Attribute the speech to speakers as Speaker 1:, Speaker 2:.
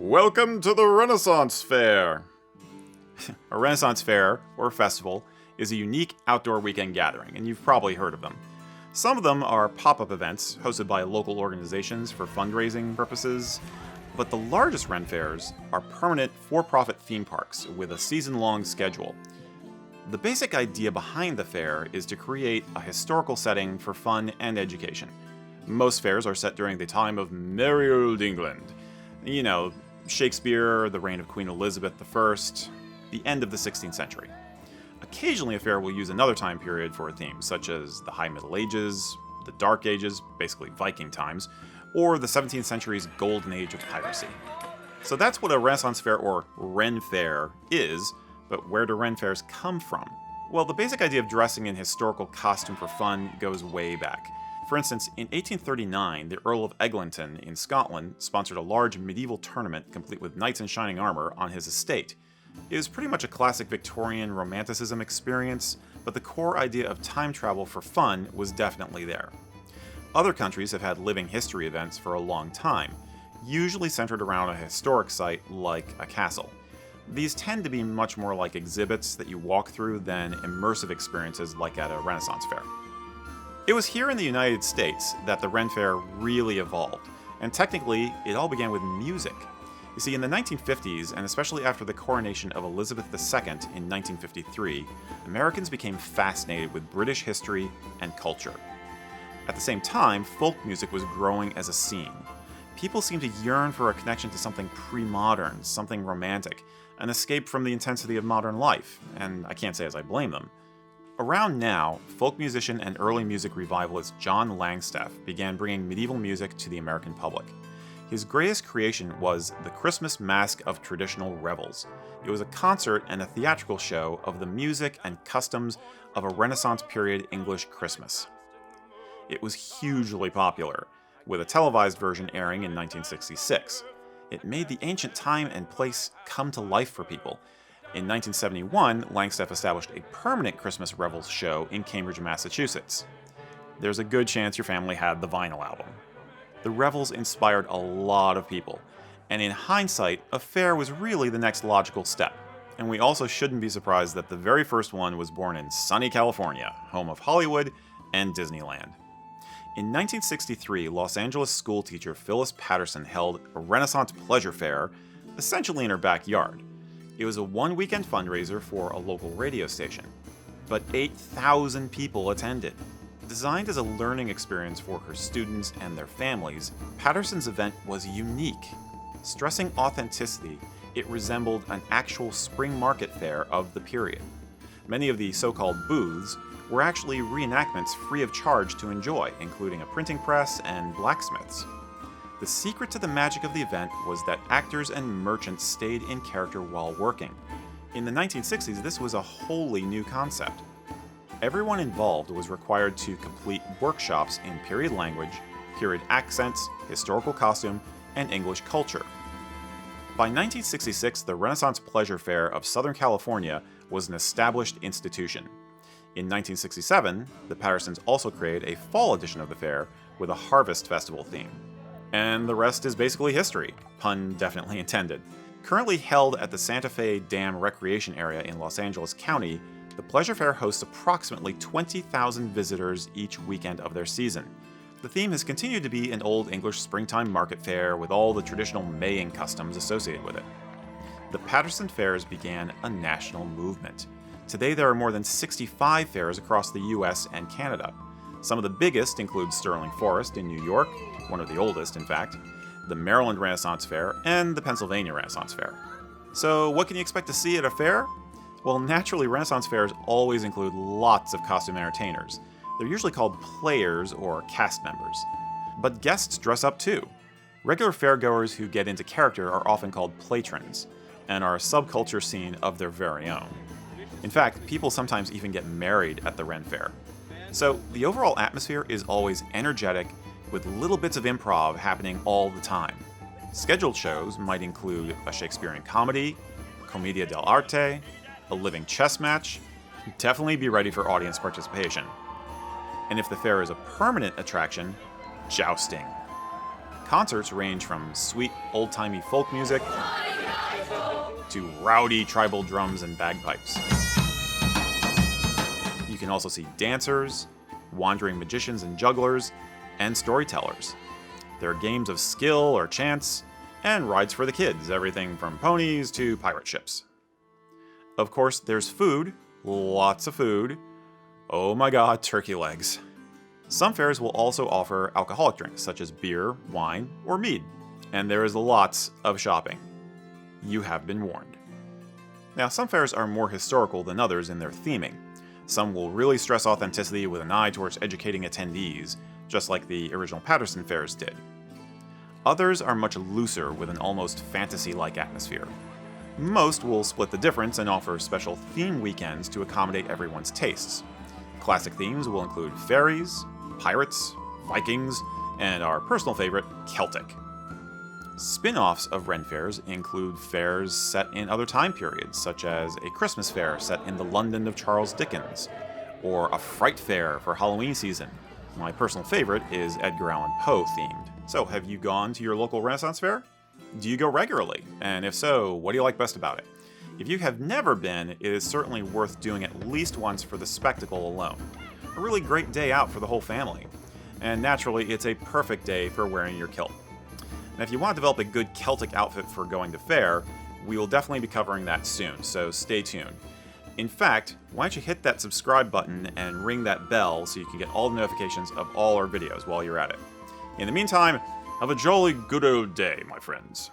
Speaker 1: Welcome to the Renaissance Fair! A Renaissance Fair, or festival, is a unique outdoor weekend gathering, and you've probably heard of them. Some of them are pop-up events hosted by local organizations for fundraising purposes, but the largest Ren fairs are permanent for-profit theme parks with a season-long schedule. The basic idea behind the fair is to create a historical setting for fun and education. Most fairs are set during the time of merry old England. You know, Shakespeare, the reign of Queen Elizabeth I, the end of the 16th century. Occasionally a fair will use another time period for a theme, such as the High Middle Ages, the Dark Ages, basically Viking times, or the 17th century's Golden Age of piracy. So that's what a Renaissance Fair or Ren Fair is, but where do Ren Fairs come from? Well, the basic idea of dressing in historical costume for fun goes way back. For instance, in 1839, the Earl of Eglinton in Scotland sponsored a large medieval tournament complete with knights in shining armor on his estate. It was pretty much a classic Victorian Romanticism experience, but the core idea of time travel for fun was definitely there. Other countries have had living history events for a long time, usually centered around a historic site like a castle. These tend to be much more like exhibits that you walk through than immersive experiences like at a Renaissance fair. It was here in the United States that the Ren Fair really evolved, and technically, it all began with music. You see, in the 1950s, and especially after the coronation of Elizabeth II in 1953, Americans became fascinated with British history and culture. At the same time, folk music was growing as a scene. People seemed to yearn for a connection to something pre-modern, something romantic, an escape from the intensity of modern life, and I can't say as I blame them. Around now, folk musician and early music revivalist John Langstaff began bringing medieval music to the American public. His greatest creation was The Christmas Masque of Traditional Revels. It was a concert and a theatrical show of the music and customs of a Renaissance period English Christmas. It was hugely popular, with a televised version airing in 1966. It made the ancient time and place come to life for people. In 1971, Langstaff established a permanent Christmas Revels show in Cambridge, Massachusetts. There's a good chance your family had the vinyl album. The Revels inspired a lot of people, and in hindsight, a fair was really the next logical step. And we also shouldn't be surprised that the very first one was born in sunny California, home of Hollywood and Disneyland. In 1963, Los Angeles schoolteacher Phyllis Patterson held a Renaissance pleasure fair, essentially in her backyard. It was a one-weekend fundraiser for a local radio station, but 8,000 people attended. Designed as a learning experience for her students and their families, Patterson's event was unique. Stressing authenticity, it resembled an actual spring market fair of the period. Many of the so-called booths were actually reenactments free of charge to enjoy, including a printing press and blacksmiths. The secret to the magic of the event was that actors and merchants stayed in character while working. In the 1960s, this was a wholly new concept. Everyone involved was required to complete workshops in period language, period accents, historical costume, and English culture. By 1966, the Renaissance Pleasure Fair of Southern California was an established institution. In 1967, the Pattersons also created a fall edition of the fair with a Harvest Festival theme. And the rest is basically history, pun definitely intended. Currently held at the Santa Fe Dam Recreation Area in Los Angeles County, the Pleasure Fair hosts approximately 20,000 visitors each weekend of their season. The theme has continued to be an old English springtime market fair with all the traditional Maying customs associated with it. The Patterson Fairs began a national movement. Today there are more than 65 fairs across the US and Canada. Some of the biggest include Sterling Forest in New York, one of the oldest in fact, the Maryland Renaissance Fair, and the Pennsylvania Renaissance Fair. So what can you expect to see at a fair? Well, naturally, Renaissance fairs always include lots of costume entertainers. They're usually called players or cast members. But guests dress up too. Regular fairgoers who get into character are often called patrons, and are a subculture scene of their very own. In fact, people sometimes even get married at the Ren Fair. So the overall atmosphere is always energetic, with little bits of improv happening all the time. Scheduled shows might include a Shakespearean comedy, commedia dell'arte, a living chess match. Definitely be ready for audience participation. And if the fair is a permanent attraction, jousting. Concerts range from sweet, old-timey folk music to rowdy tribal drums and bagpipes. You can also see dancers, wandering magicians and jugglers, and storytellers. There are games of skill or chance, and rides for the kids, everything from ponies to pirate ships. Of course, there's food, lots of food. Oh my god, turkey legs. Some fairs will also offer alcoholic drinks, such as beer, wine, or mead. And there is lots of shopping. You have been warned. Now, some fairs are more historical than others in their theming. Some will really stress authenticity with an eye towards educating attendees, just like the original Patterson fairs did. Others are much looser with an almost fantasy-like atmosphere. Most will split the difference and offer special theme weekends to accommodate everyone's tastes. Classic themes will include fairies, pirates, Vikings, and our personal favorite, Celtic. Spin-offs of Ren fairs include fairs set in other time periods, such as a Christmas fair set in the London of Charles Dickens, or a Fright Fair for Halloween season. My personal favorite is Edgar Allan Poe themed. So, have you gone to your local Renaissance fair? Do you go regularly? And if so, what do you like best about it? If you have never been, it is certainly worth doing at least once for the spectacle alone. A really great day out for the whole family. And naturally, it's a perfect day for wearing your kilt. And if you want to develop a good Celtic outfit for going to fair, we will definitely be covering that soon, so stay tuned. In fact, why don't you hit that subscribe button and ring that bell so you can get all the notifications of all our videos while you're at it. In the meantime, have a jolly good old day, my friends.